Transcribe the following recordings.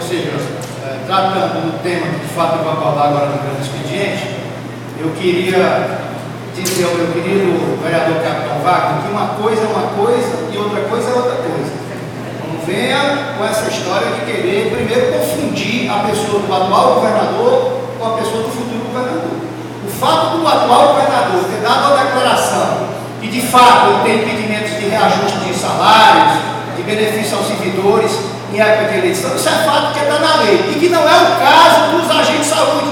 seja, tratando do tema que de fato eu vou abordar agora no grande expediente, eu queria dizer ao meu querido vereador Capitão Wagner que uma coisa é uma coisa e outra coisa é outra coisa. Não venha com essa história de querer primeiro confundir a pessoa do atual governador com a pessoa do futuro governador. O fato do atual governador ter dado a declaração que de fato ele tem pedimentos de reajuste de salários, de benefício aos servidores em época de eleição, isso é fato que está na lei e que não é o caso dos agentes de saúde,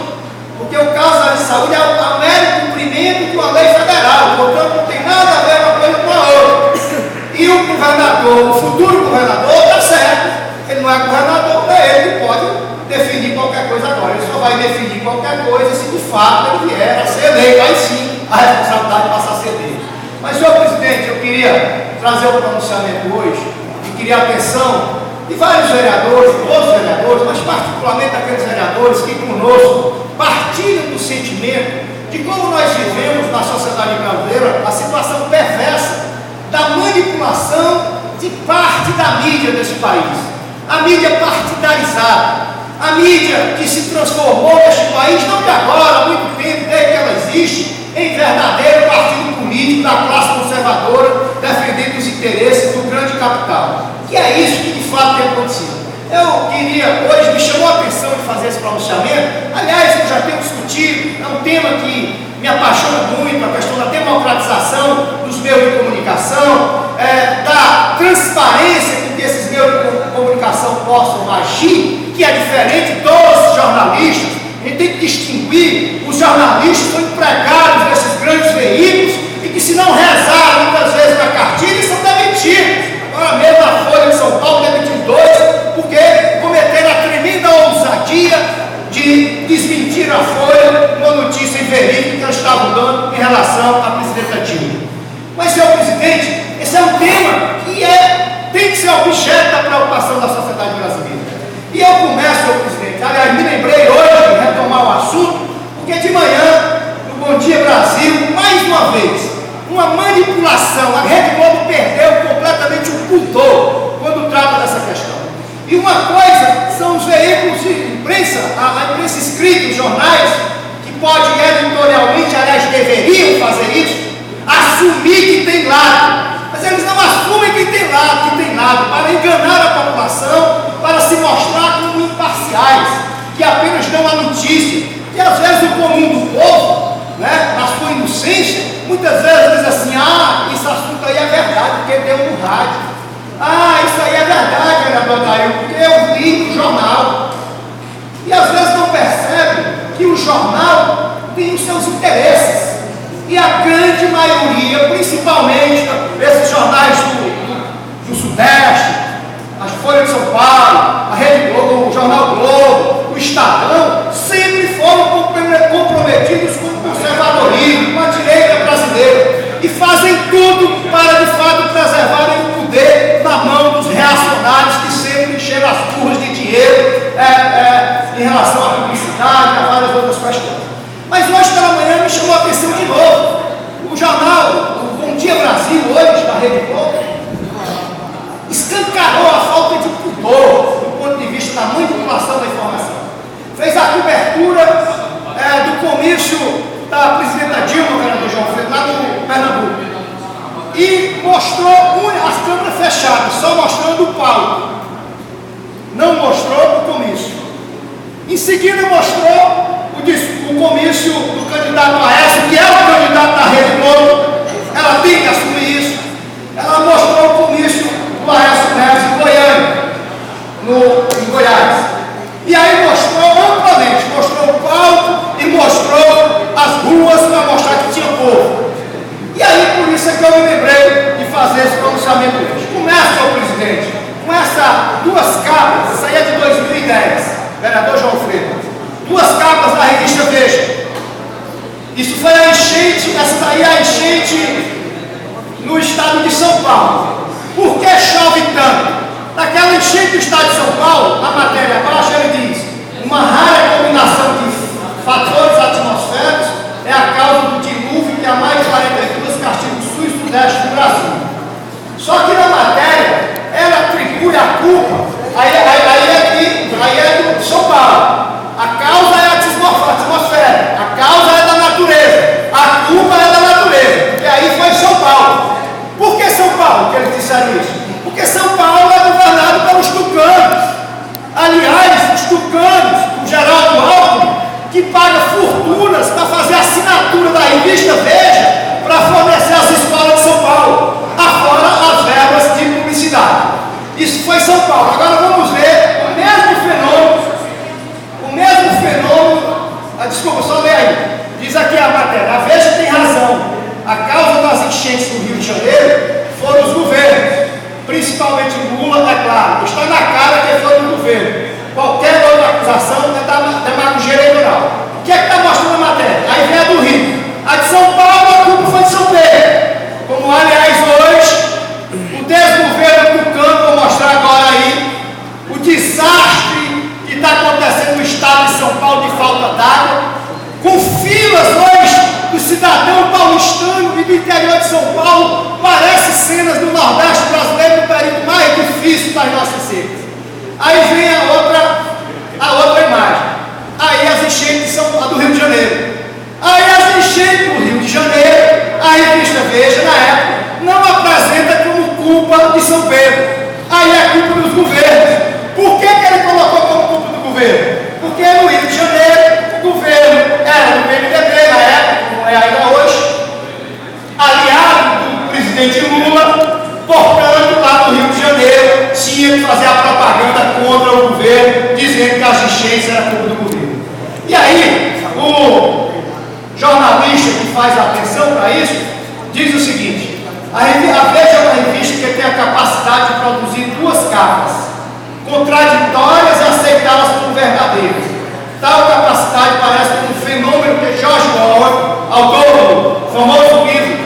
porque o caso da saúde é o mero cumprimento de uma lei federal, portanto não tem nada a ver uma coisa com a outra. E o governador, o futuro governador, está certo, ele não é governador, ele pode definir qualquer coisa agora, ele só vai definir qualquer coisa se de fato ele vier a ser eleito, aí sim a responsabilidade passa a ser dele. Mas, senhor presidente, eu queria trazer o pronunciamento hoje e queria a atenção de vários vereadores, todos os vereadores, mas particularmente aqueles vereadores que conosco partilham do sentimento de como nós vivemos na sociedade brasileira a situação perversa da manipulação de parte da mídia desse país. A mídia partidarizada, a mídia que se transformou neste país, não de agora, há muito tempo, desde que ela existe, em verdadeiro partido político da classe conservadora, defendendo os interesses do grande capital. Que é isso que de fato tem acontecido. Eu queria, hoje me chamou a atenção de fazer esse pronunciamento, aliás, eu já tenho discutido, é um tema que me apaixona muito, a questão da democratização dos meios de comunicação, da transparência com que esses meios de comunicação possam agir, que é diferente dos jornalistas. A gente tem que distinguir, os jornalistas são empregados desses grandes veículos e que, se não rezar muitas vezes na cartilha, são demitidos. Agora mesmo a Folha de São Paulo demitiu 2 porque cometeram a tremenda ousadia de desmentir a Folha uma notícia inverídica que eles estavam dando em relação à presidenta Dilma. Mas, senhor presidente, esse é um tema que tem que ser objeto da preocupação da sociedade brasileira. E eu começo, senhor presidente, aliás, me lembrei hoje de retomar o assunto, porque de manhã, no Bom Dia Brasil, mais uma vez, uma manipulação, a Rede Globo perdeu completamente o pudor quando trata dessa questão. E uma coisa são os veículos de imprensa, a imprensa escrita, os jornais, que pode editorialmente, aliás, deveriam fazer isso, assumir que tem lado. Mas eles não assumem que tem lado, para enganar a população, para se mostrar como imparciais, que apenas dão a notícia. E às vezes o comum do povo, né, na sua inocência, muitas vezes diz assim: esse assunto aí é verdade, porque deu no rádio. Isso aí é verdade, vereador Dario, porque eu li no jornal. E às vezes não percebe que o jornal tem os seus interesses. E a grande maioria, principalmente esses jornais do Sudeste, a Folha de São Paulo, a Rede Globo, o Jornal Globo, o Estadão, sempre foram comprometidos com o conservadorismo, com a direita brasileira, e fazem tudo para, de fato, preservarem o poder na mão dos reacionários que sempre encheram as curvas de dinheiro em relação à publicidade e a várias outras questões. Mas hoje pela manhã me chamou a atenção de novo. O jornal, o Bom Dia Brasil, hoje, da Rede Globo, escancarou a falta de pudor do ponto de vista da manipulação da informação. Fez a cobertura do comício da presidenta Dilma, vereador João Freire, lá no Pernambuco. E mostrou as câmeras fechadas, só mostrando o palco. Não mostrou o comício. Em seguida mostrou o comício do candidato Aécio, que é o candidato da Rede Globo. Ela tem que assumir isso. Ela mostrou o comício do Aécio Neves em Goiânia, em Goiás. E aí mostrou amplamente, mostrou o palco e mostrou as ruas para mostrar que tinha povo. E aí por isso é que eu me lembrei de fazer esse pronunciamento hoje. Começa, senhor presidente, com essas 2 capas, isso aí é de 2010, vereador João Freire. 2 capas da revista Veja. Isso foi a enchente, essa daí é a enchente no estado de São Paulo. Por que chove tanto? Naquela enchente do estado de São Paulo, na matéria abaixo, ele diz: uma rara combinação de fatores atmosféricos é a causa do dilúvio que há mais de 42 castiga o sul e sudeste do Brasil. Só que na matéria, ela atribui a culpa, aí é revista Veja para fornecer as escolas de São Paulo, afora as verbas de publicidade. Isso foi São Paulo. Agora vamos ver o mesmo fenômeno. Desculpa, só ler aí. Diz aqui a matéria: a Veja tem razão. A causa das enchentes do Rio de Janeiro foram os governos, principalmente Lula, é claro. Está na cara que foi do governo. Qualquer outra acusação é da demagogia eleitoral. O que é que está mostrando a matéria? Aí vem a do Rio. A de São Paulo, a culpa foi de São Pedro. Como, aliás, hoje, o desgoverno do campo, vou mostrar agora aí, o desastre que está acontecendo no estado de São Paulo de falta d'água, com filas hoje do cidadão paulistano e do interior de São Paulo, parece cenas do Nordeste brasileiro no período mais difícil das nossas secas. Aí vem a outra imagem. Aí as enchentes do Rio de Janeiro. Aí as enchentes do Rio de Janeiro, a revista Veja, na época, não apresenta como culpa de São Pedro. Aí é culpa dos governos. Por que ele colocou como culpa do governo? Porque no Rio de Janeiro, o governo era do PMDB na época, como é ainda hoje, aliado do presidente Lula, portanto, lá no Rio de Janeiro, tinha que fazer a propaganda contra o governo, dizendo que as enchentes eram culpa do governo. E aí, o jornalista que faz atenção para isso, diz o seguinte: a Veja é uma revista que tem a capacidade de produzir duas capas contraditórias e aceitá-las como verdadeiras. Tal capacidade parece um fenômeno que George Orwell, autor do famoso livro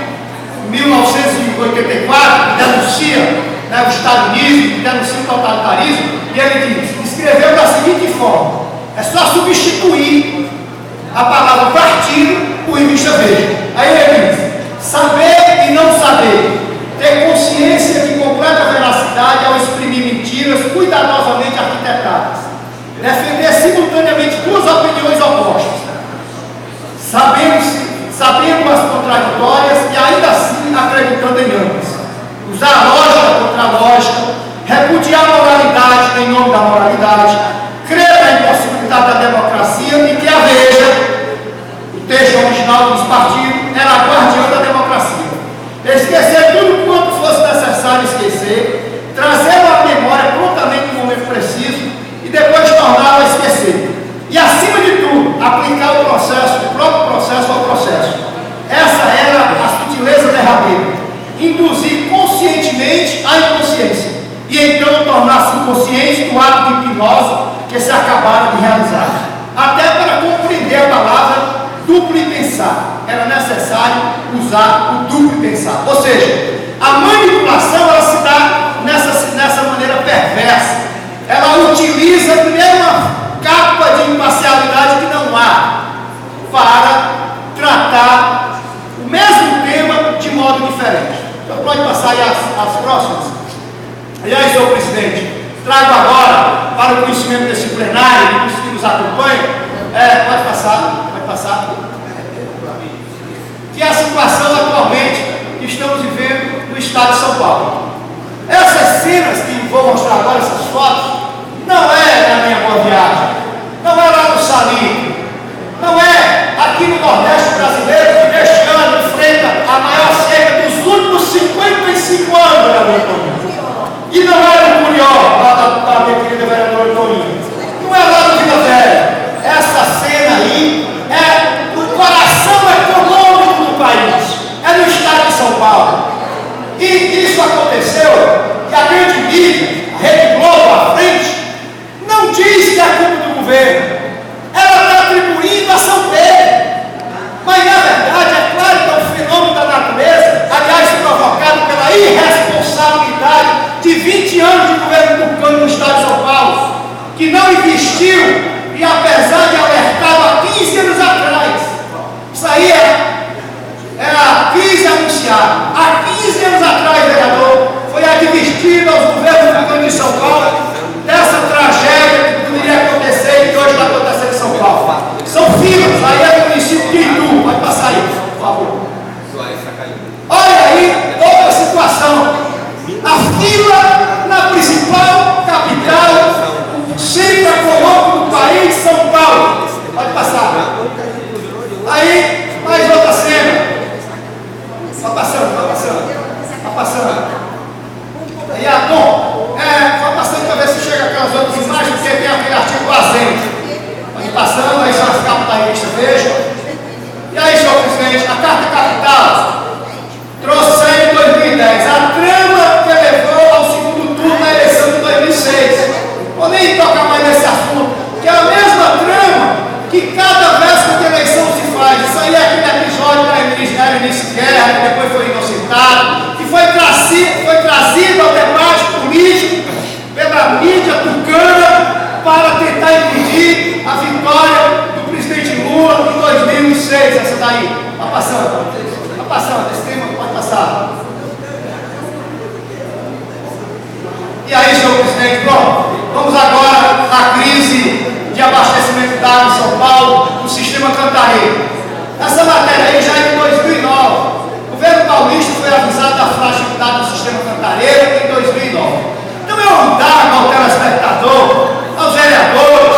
1984, que denuncia o stalinismo, que denuncia o totalitarismo, e ele escreveu da seguinte forma: é só substituir a palavra partido por revista Veja. Aí ele diz: saber e não saber, ter consciência de completa veracidade ao exprimir mentiras cuidadosamente arquitetadas, defender simultaneamente duas opiniões opostas, sabendo as contraditórias e ainda assim acreditando em ambas, usar a lógica contra a lógica, repudiar a moralidade em nome da moralidade, crer na impossibilidade da democracia e que a Veja, o texto original dos partidos, era a guardiã da democracia. Esquecer tudo quanto fosse necessário esquecer, trazê-lo à memória prontamente no momento preciso e depois torná-lo a esquecer. E, acima de tudo, aplicar o próprio processo ao processo. Essa era a sutileza derradeira. Induzir conscientemente a inconsciência. E então tornar-se inconsciente do ato de hipnose que se acabaram de realizar. Até para compreender a palavra duplo e pensar, era necessário usar o duplo e pensar. Ou seja, a manipulação ela se dá nessa maneira perversa. Ela utiliza primeiro uma capa de imparcialidade que não há para tratar o mesmo tema de modo diferente. Então pode passar aí as próximas. E aí, senhor presidente, trago agora para o conhecimento desse plenário, dos que nos acompanham, pode passar, que é a situação atualmente que estamos vivendo no estado de São Paulo. Essas cenas que vou mostrar agora, essas fotos, não é na minha boa viagem, não é lá no Salim, não é aqui no Nordeste brasileiro, que neste ano enfrenta a maior seca dos últimos 55 anos, vereador. E não é no Curió, lá da minha querida vereadora Toninho, não é lá no Vila Velha. Essa cena aí é o coração econômico do país, é no estado de São Paulo. E isso aconteceu, e a grande mídia, a Rede Globo à frente, não diz que é culpa do governo, ela está atribuindo a São Pedro. Mas na verdade, é claro que é um fenômeno da natureza, aliás, provocado pela irresponsabilidade de 20 anos de governo tucano no estado de São Paulo, que não investiu, e apesar de alertado há 15 anos atrás, isso aí é a crise anunciada. Há 15 anos atrás, vereador, foi advertido aos governos tucanos de São Paulo dessa tragédia que poderia acontecer e que hoje está acontecendo em São Paulo. São filas, aí é o município de Itu, pode passar aí, por favor. Olha aí outra situação. A fila na principal capital, o centro econômico do país, São Paulo. Pode passar. Aí, mais outra cena. porque tem aquele artigo ausente. Aí passando, aí são as capas da revista Veja. E aí, senhor presidente, a Carta Capital trouxe aí em 2010 a trama que levou ao segundo turno da eleição de 2006. Vou nem tocar mais nesse assunto, que é a mesma trama que cada véspera de eleição se faz. Isso aí é aquele episódio da Eunice Guerra, que depois foi inocentado, que foi trazido ao debate político pela mídia tucana para tentar impedir a vitória do presidente Lula em 2006. Essa daí, está passando, esse tema pode passar. E aí, senhor presidente, bom, vamos agora à crise de abastecimento de água em São Paulo, no sistema Cantareira. Essa matéria aí já é de 2009. O governo paulista foi avisado da fragilidade do sistema Cantareira em 2009. Então eu indago ao telespectador, aos vereadores,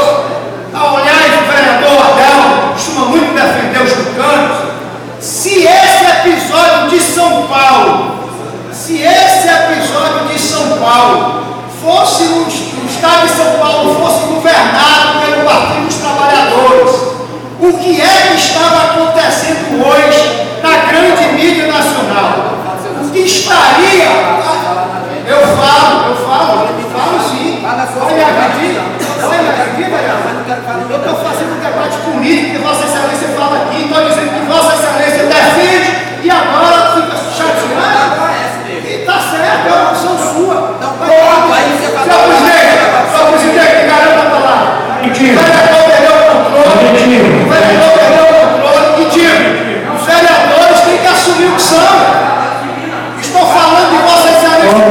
ao olhar do vereador Adão, costuma muito defender os tucanos, se esse episódio de São Paulo fosse o estado de São Paulo fosse governado pelo Partido dos Trabalhadores, o que é que estava acontecendo hoje na grande mídia nacional? O que estaria... Eu falo sim. Vai me agredir? Eu estou fazendo um debate político que Vossa Excelência fala aqui, estou dizendo que Vossa Excelência defende e agora fica chateado. E está certo, é uma opção sua. Senhor presidente, garanta a palavra. O vereador perdeu o controle. E digo, os vereadores têm que assumir o que são. Estou falando de Vossa Excelência. Estou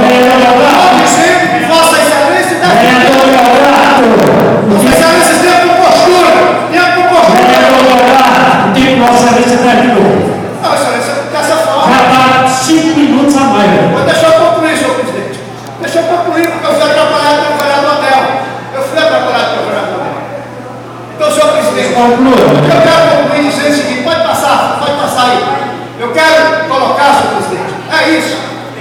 dizendo que Vossa Excelência deve. Vossa Excelência tem compostura. Vossa Excelência terminou. Não, Excelência, dessa forma. Já está 5 minutos a mais. Deixa eu concluir, senhor presidente. Deixa eu concluir, porque eu fui atrapalhado pelo vereador Adel. Então, senhor presidente, eu quero concluir dizendo o seguinte: pode passar aí. Eu quero colocar, senhor presidente, é isso.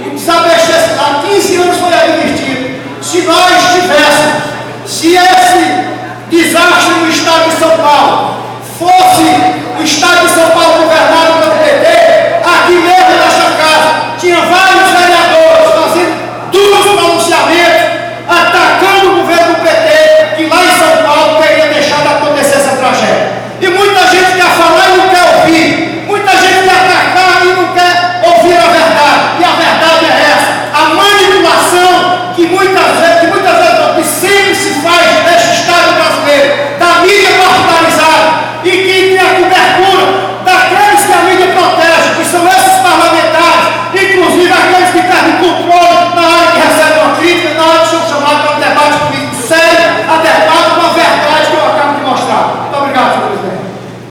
O desabastecimento há 15 anos foi advertido. Se nós tivéssemos, se esse desastre no estado de São Paulo fosse